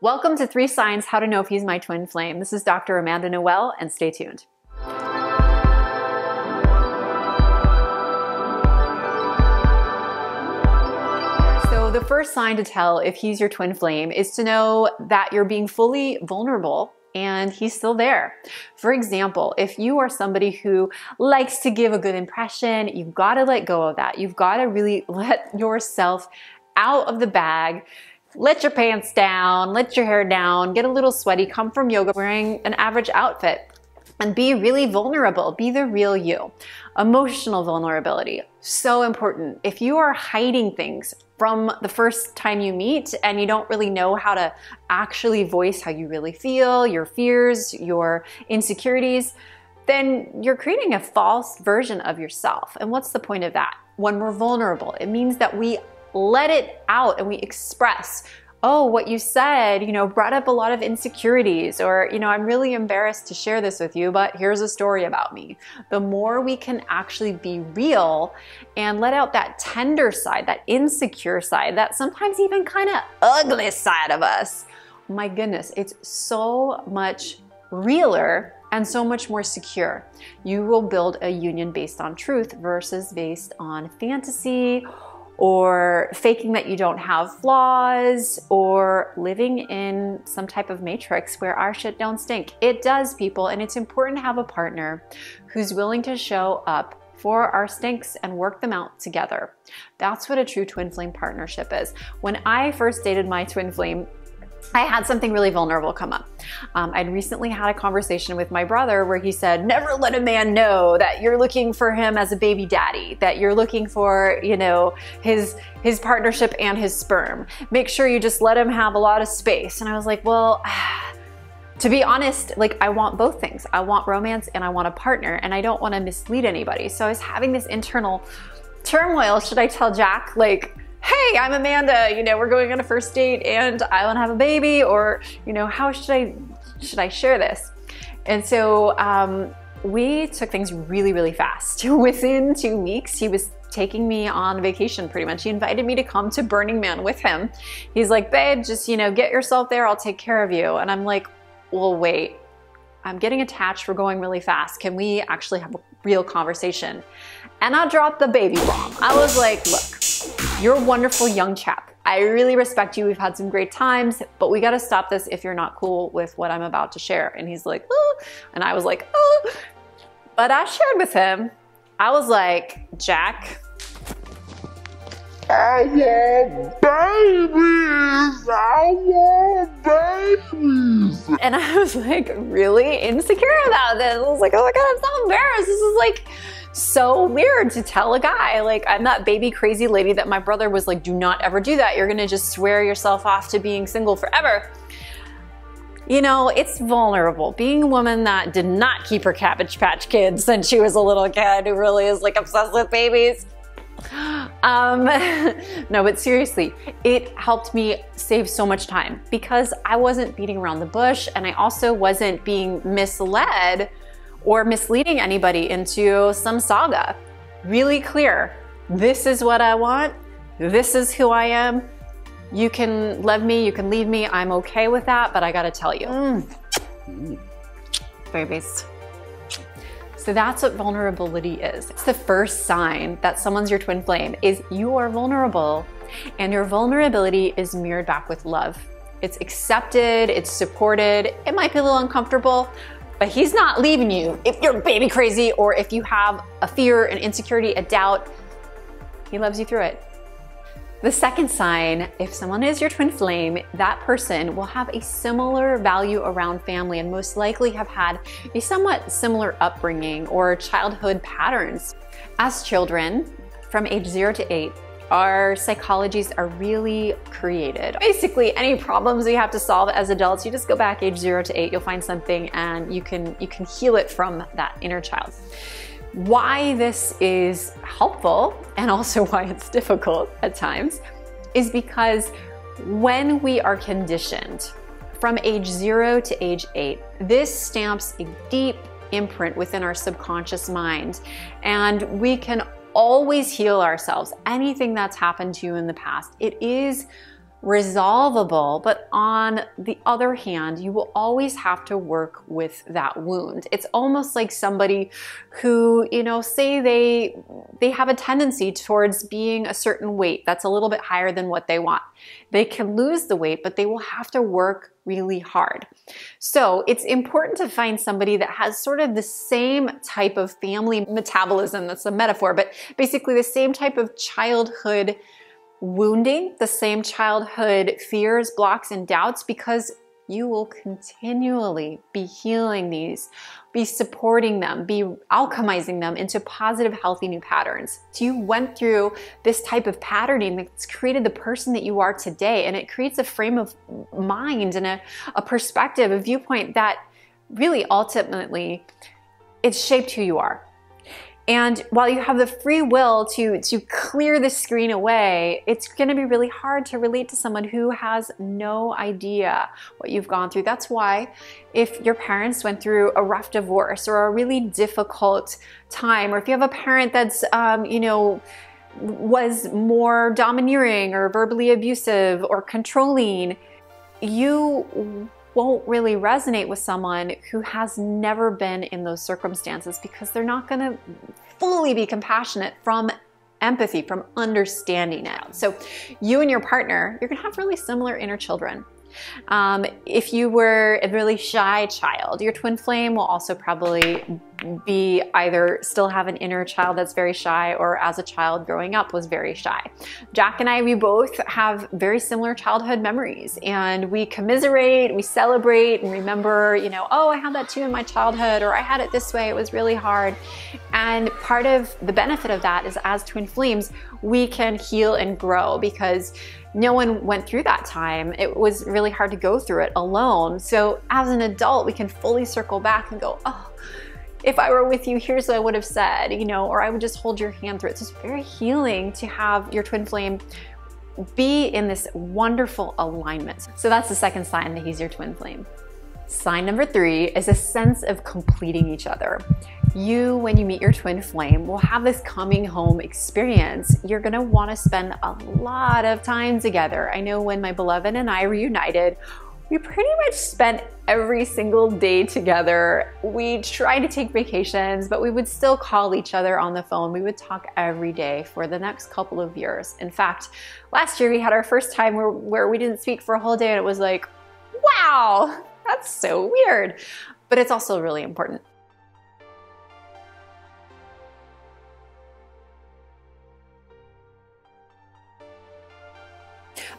Welcome to 3 Signs How to Know If He's My Twin Flame. This is Dr. Amanda Noelle, and stay tuned. So the first sign to tell if he's your twin flame is to know that you're being fully vulnerable and he's still there. For example, if you are somebody who likes to give a good impression, you've got to let go of that. You've got to really let yourself out of the bag. Let your pants down, let your hair down, get a little sweaty, come from yoga wearing an average outfit, and be really vulnerable. Be the real you. Emotional vulnerability, so important. If you are hiding things from the first time you meet and you don't really know how to actually voice how you really feel, your fears, your insecurities, then you're creating a false version of yourself. And what's the point of that? When we're vulnerable, it means that we let it out and we express, oh, what you said, brought up a lot of insecurities, or, I'm really embarrassed to share this with you, but here's a story about me. The more we can actually be real and let out that tender side, that insecure side, that sometimes even kind of ugly side of us, my goodness, it's so much realer and so much more secure. You will build a union based on truth versus based on fantasy, or faking that you don't have flaws, or living in some type of matrix where our shit don't stink. It does, people, and it's important to have a partner who's willing to show up for our stinks and work them out together. That's what a true twin flame partnership is. When I first dated my twin flame, I had something really vulnerable come up. I'd recently had a conversation with my brother where he said, never let a man know that you're looking for him as a baby daddy, that you're looking for, his partnership and his sperm. Make sure you just let him have a lot of space. And I was like, well, to be honest, I want both things. I want romance and I want a partner, and I don't want to mislead anybody. So I was having this internal turmoil. Should I tell Jack, hey, I'm Amanda, we're going on a first date and I want to have a baby, or, how should I share this? And so we took things really, really fast. Within 2 weeks, he was taking me on vacation pretty much. He invited me to come to Burning Man with him. He's like, babe, just, get yourself there. I'll take care of you. And I'm like, well, wait, I'm getting attached. We're going really fast. Can we actually have a real conversation? And I dropped the baby bomb. I was like, look, you're a wonderful young chap. I really respect you. We've had some great times, but we got to stop this if you're not cool with what I'm about to share. And he's like, oh. And I was like, oh. But I shared with him. I was like, Jack, I want babies. I want babies. And I was like really insecure about this. I was like, oh my God, I'm so embarrassed. This is so weird to tell a guy. I'm that baby crazy lady that my brother was like, do not ever do that. You're gonna just swear yourself off to being single forever. It's vulnerable. Being a woman that did not keep her Cabbage Patch Kids since she was a little kid, who really is obsessed with babies. No, but seriously, it helped me save so much time because I wasn't beating around the bush, and I also wasn't being misled or misleading anybody into some saga. Really clear. This is what I want. This is who I am. You can love me, you can leave me. I'm okay with that, but I gotta tell you. Babies. So that's what vulnerability is. It's the first sign that someone's your twin flame is you are vulnerable, and your vulnerability is mirrored back with love. It's accepted, it's supported. It might be a little uncomfortable, but he's not leaving you if you're baby crazy or if you have a fear, an insecurity, a doubt. He loves you through it. The second sign, if someone is your twin flame, that person will have a similar value around family and most likely have had a somewhat similar upbringing or childhood patterns. As children, from age 0 to 8, our psychologies are really created. Basically, any problems we have to solve as adults, you just go back age 0 to 8, you'll find something and you can heal it from that inner child. Why this is helpful and also why it's difficult at times is because when we are conditioned from age 0 to age 8, this stamps a deep imprint within our subconscious mind, and we can always heal ourselves. Anything that's happened to you in the past, it is resolvable, but on the other hand, you will always have to work with that wound. It's almost like somebody who, you know, say they have a tendency towards being a certain weight that's a little bit higher than what they want. They can lose the weight, but they will have to work really hard. So it's important to find somebody that has sort of the same type of family metabolism, that's a metaphor, but basically the same type of childhood wounding, the same childhood fears, blocks, and doubts, because you will continually be healing these, be supporting them, be alchemizing them into positive, healthy new patterns. So you went through this type of patterning that's created the person that you are today, and it creates a frame of mind and a perspective, a viewpoint that really ultimately it's shaped who you are. And while you have the free will to clear the screen away, it's going to be really hard to relate to someone who has no idea what you've gone through. That's why if your parents went through a rough divorce or a really difficult time, or if you have a parent that's, you know, was more domineering or verbally abusive or controlling, you won't really resonate with someone who has never been in those circumstances, because they're not going to fully be compassionate from empathy, from understanding it. So you and your partner, you're going to have really similar inner children. If you were a really shy child, your twin flame will also probably be either still have an inner child that's very shy, or as a child growing up was very shy. Jack and I, we both have very similar childhood memories, and we commiserate, we celebrate, and remember, you know, oh, I had that too in my childhood, or I had it this way, it was really hard. And part of the benefit of that is, as twin flames, we can heal and grow, because no one went through that time. It was really hard to go through it alone. So as an adult, we can fully circle back and go, oh, if I were with you, here's what I would have said, you know, or I would just hold your hand through it. So it's very healing to have your twin flame be in this wonderful alignment. So that's the second sign that he's your twin flame. Sign number 3 is a sense of completing each other. You, when you meet your twin flame, will have this coming home experience. You're gonna wanna spend a lot of time together. I know when my beloved and I reunited, we pretty much spent every single day together. We tried to take vacations, but we would still call each other on the phone. We would talk every day for the next couple of years. In fact, last year we had our first time where we didn't speak for a whole day, and it was like, wow, that's so weird. But it's also really important.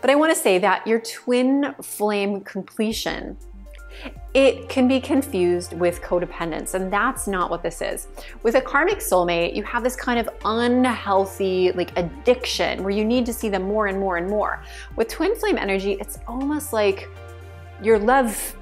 But I want to say that your twin flame completion, it can be confused with codependence, and that's not what this is. With a karmic soulmate, you have this kind of unhealthy like addiction where you need to see them more and more and more. With twin flame energy, it's almost like your love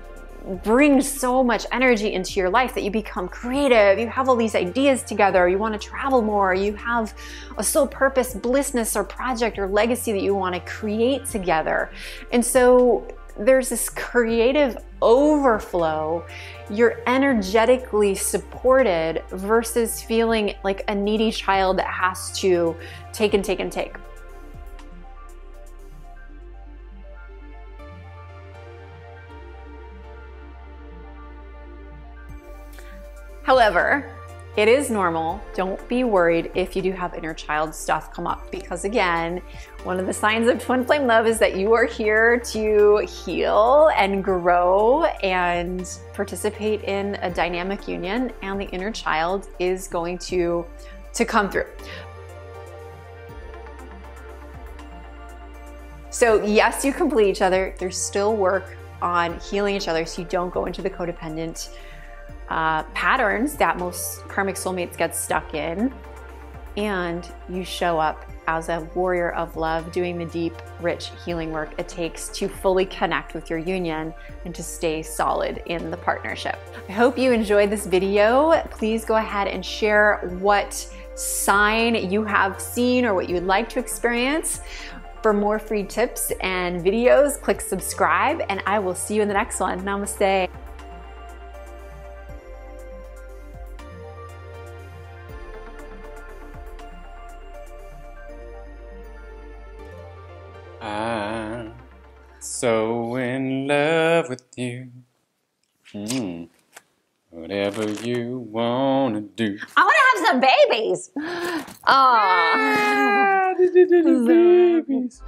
brings so much energy into your life that you become creative, you have all these ideas together, you want to travel more, you have a soul purpose, blissness, or project or legacy that you want to create together. And so there's this creative overflow. You're energetically supported versus feeling like a needy child that has to take and take and take. However, it is normal. Don't be worried if you do have inner child stuff come up, because again, one of the signs of twin flame love is that you are here to heal and grow and participate in a dynamic union, and the inner child is going to come through. So yes, you complete each other. There's still work on healing each other so you don't go into the codependent patterns that most karmic soulmates get stuck in, and you show up as a warrior of love, doing the deep, rich healing work it takes to fully connect with your union and to stay solid in the partnership. I hope you enjoyed this video. Please go ahead and share what sign you have seen or what you would like to experience. For more free tips and videos, click subscribe, and I will see you in the next one. Namaste. love with you. Whatever you wanna do. I want to have some babies. Aww. Babies.